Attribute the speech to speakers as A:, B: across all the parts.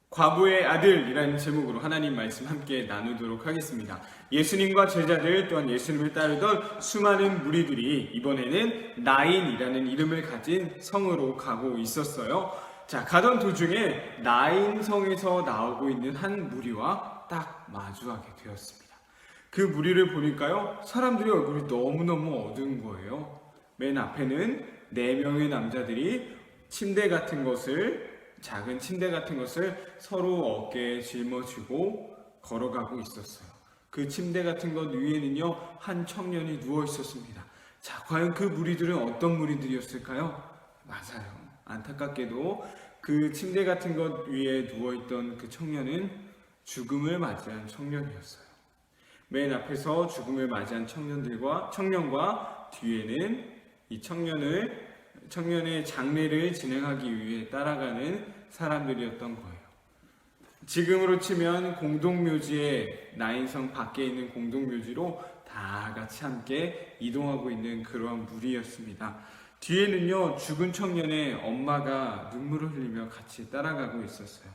A: 과부의 아들이라는 제목으로 하나님 말씀 함께 나누도록 하겠습니다. 예수님과 제자들 또한 예수님을 따르던 수많은 무리들이 이번에는 나인이라는 이름을 가진 성으로 가고 있었어요. 자, 가던 도중에 나인 성에서 나오고 있는 한 무리와 딱 마주하게 되었습니다. 그 무리를 보니까요, 사람들의 얼굴이 너무너무 어두운 거예요. 맨 앞에는 4명의 남자들이 작은 침대 같은 것을 서로 어깨에 짊어지고 걸어가고 있었어요. 그 침대 같은 것 위에는요, 한 청년이 누워 있었습니다. 자, 과연 그 무리들은 어떤 무리들이었을까요? 맞아요. 안타깝게도 그 침대 같은 것 위에 누워있던 그 청년은 죽음을 맞이한 청년이었어요. 맨 앞에서 죽음을 맞이한 청년과 뒤에는 이 청년의 장례를 진행하기 위해 따라가는 사람들이었던 거예요. 지금으로 치면 공동묘지에 나인성 밖에 있는 공동묘지로 다 같이 함께 이동하고 있는 그러한 무리였습니다. 뒤에는요, 죽은 청년의 엄마가 눈물을 흘리며 같이 따라가고 있었어요.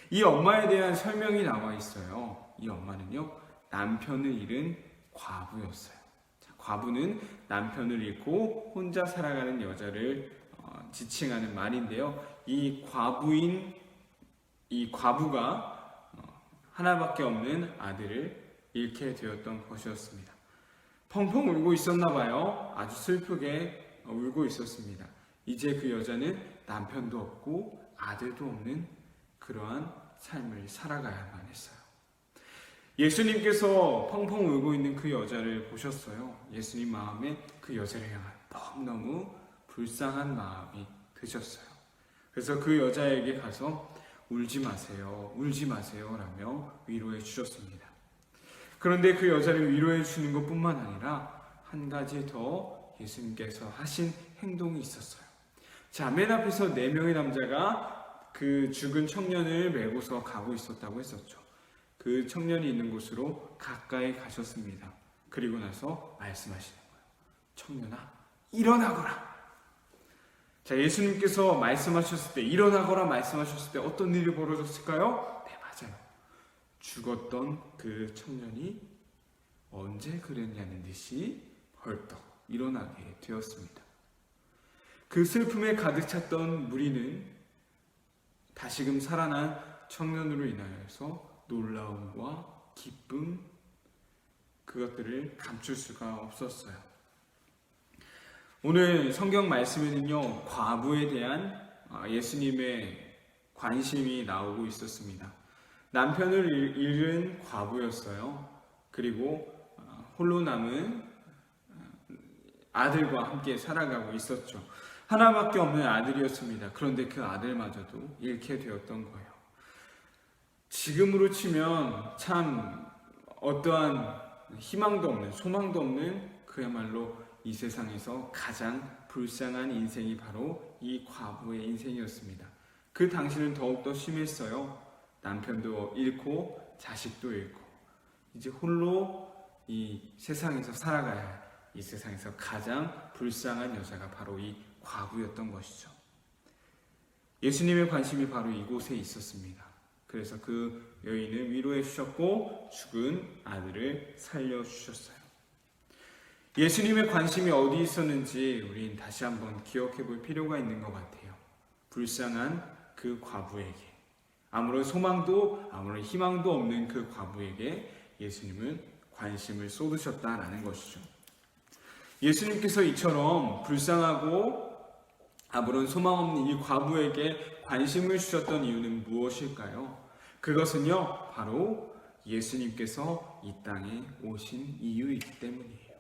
A: 이 엄마에 대한 설명이 나와 있어요. 이 엄마는요, 남편을 잃은 과부였어요. 과부는 남편을 잃고 혼자 살아가는 여자를 지칭하는 말인데요. 이 과부가 하나밖에 없는 아들을 잃게 되었던 것이었습니다. 펑펑 울고 있었나 봐요. 아주 슬프게 울고 있었습니다. 이제 그 여자는 남편도 없고 아들도 없는 그러한 삶을 살아가야만 했어요. 예수님께서 펑펑 울고 있는 그 여자를 보셨어요. 예수님 마음에 그 여자를 향한 너무너무 불쌍한 마음이 드셨어요. 그래서 그 여자에게 가서 울지 마세요 라며 위로해 주셨습니다. 그런데 그 여자를 위로해 주는 것뿐만 아니라 한 가지 더 예수님께서 하신 행동이 있었어요. 자, 맨 앞에서 4명의 남자가 그 죽은 청년을 메고서 가고 있었다고 했었죠. 그 청년이 있는 곳으로 가까이 가셨습니다. 그리고 나서 말씀하시는 거예요. 청년아, 일어나거라. 자, 예수님께서 말씀하셨을 때, 일어나거라 말씀하셨을 때 어떤 일이 벌어졌을까요? 네, 맞아요. 죽었던 그 청년이 언제 그랬냐는 듯이 벌떡 일어나게 되었습니다. 그 슬픔에 가득 찼던 무리는 다시금 살아난 청년으로 인하여서 놀라움과 기쁨, 그것들을 감출 수가 없었어요. 오늘 성경 말씀에는요, 과부에 대한 예수님의 관심이 나오고 있었습니다. 남편을 잃은 과부였어요. 그리고 홀로 남은 아들과 함께 살아가고 있었죠. 하나밖에 없는 아들이었습니다. 그런데 그 아들마저도 잃게 되었던 거예요. 지금으로 치면 참 어떠한 희망도 없는, 소망도 없는 그야말로 이 세상에서 가장 불쌍한 인생이 바로 이 과부의 인생이었습니다. 그 당시는 더욱더 심했어요. 남편도 잃고 자식도 잃고 이제 홀로 이 세상에서 살아가야 할, 이 세상에서 가장 불쌍한 여자가 바로 이 과부였던 것이죠. 예수님의 관심이 바로 이곳에 있었습니다. 그래서 그 여인을 위로해 주셨고 죽은 아들을 살려주셨어요. 예수님의 관심이 어디 있었는지 우린 다시 한번 기억해 볼 필요가 있는 것 같아요. 불쌍한 그 과부에게, 아무런 소망도 아무런 희망도 없는 그 과부에게 예수님은 관심을 쏟으셨다라는 것이죠. 예수님께서 이처럼 불쌍하고 아무런 소망 없는 이 과부에게 관심을 주셨던 이유는 무엇일까요? 그것은요, 바로 예수님께서 이 땅에 오신 이유이기 때문이에요.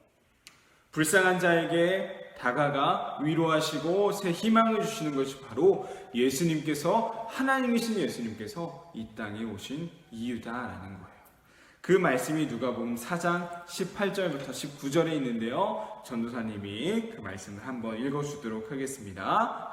A: 불쌍한 자에게 다가가 위로하시고 새 희망을 주시는 것이 바로 예수님께서, 하나님이신 예수님께서 이 땅에 오신 이유다라는 거예요. 그 말씀이 누가복음 4장 18절부터 19절에 있는데요. 전도사님이 그 말씀을 한번 읽어주도록 하겠습니다.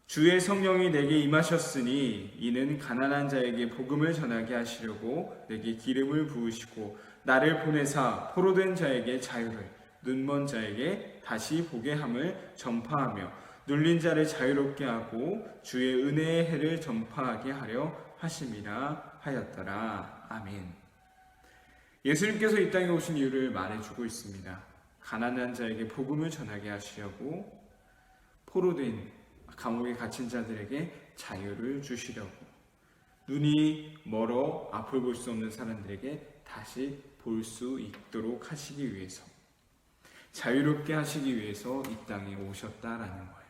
A: 주의 성령이 내게 임하셨으니 이는 가난한 자에게 복음을 전하게 하시려고 내게 기름을 부으시고 나를 보내사 포로된 자에게 자유를, 눈먼 자에게 다시 보게 함을 전파하며 눌린 자를 자유롭게 하고 주의 은혜의 해를 전파하게 하려 하심이라 하였더라. 아멘. 예수님께서 이 땅에 오신 이유를 말해주고 있습니다. 가난한 자에게 복음을 전하게 하시려고, 포로된 감옥에 갇힌 자들에게 자유를 주시려고, 눈이 멀어 앞을 볼 수 없는 사람들에게 다시 볼 수 있도록 하시기 위해서, 자유롭게 하시기 위해서 이 땅에 오셨다라는 거예요.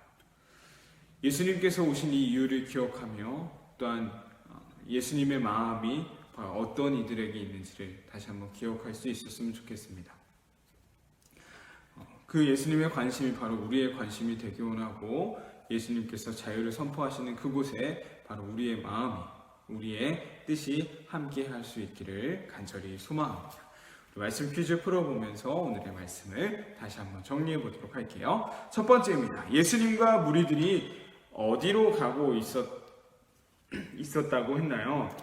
A: 예수님께서 오신 이 이유를 기억하며 또한 예수님의 마음이 어떤 이들에게 있는지를 다시 한번 기억할 수 있었으면 좋겠습니다. 그 예수님의 관심이 바로 우리의 관심이 되기 원하고, 예수님께서 자유를 선포하시는 그곳에 바로 우리의 마음이, 우리의 뜻이 함께 할 수 있기를 간절히 소망합니다. 말씀 퀴즈 풀어보면서 오늘의 말씀을 다시 한번 정리해 보도록 할게요. 첫 번째입니다. 예수님과 무리들이 어디로 가고 있었다고 했나요?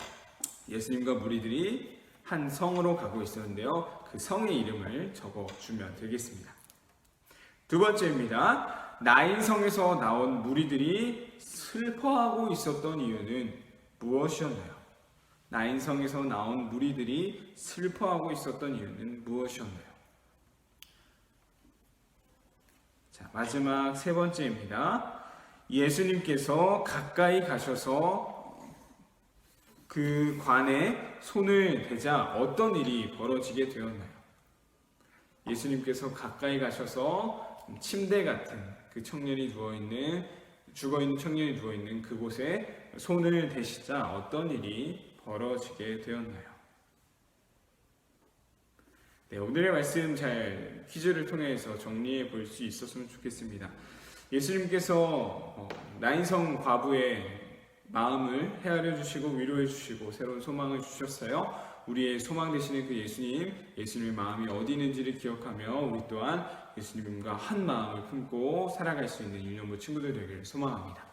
A: 예수님과 무리들이 한 성으로 가고 있었는데요. 그 성의 이름을 적어주면 되겠습니다. 두 번째입니다. 나인성에서 나온 무리들이 슬퍼하고 있었던 이유는 무엇이었나요? 나인성에서 나온 무리들이 슬퍼하고 있었던 이유는 무엇이었나요? 자, 마지막 세 번째입니다. 예수님께서 가까이 가셔서 그 관에 손을 대자 어떤 일이 벌어지게 되었나요? 예수님께서 가까이 가셔서 침대 같은 그 청년이 죽어있는 청년이 누워있는 그곳에 손을 대시자 어떤 일이 벌어지게 되었나요? 네, 오늘의 말씀 잘 퀴즈를 통해서 정리해 볼 수 있었으면 좋겠습니다. 예수님께서 나인성 과부의 마음을 헤아려 주시고 위로해 주시고 새로운 소망을 주셨어요. 우리의 소망 되시는 그 예수님의 마음이 어디 있는지를 기억하며 우리 또한 예수님과 한 마음을 품고 살아갈 수 있는 유년부 친구들 되기를 소망합니다.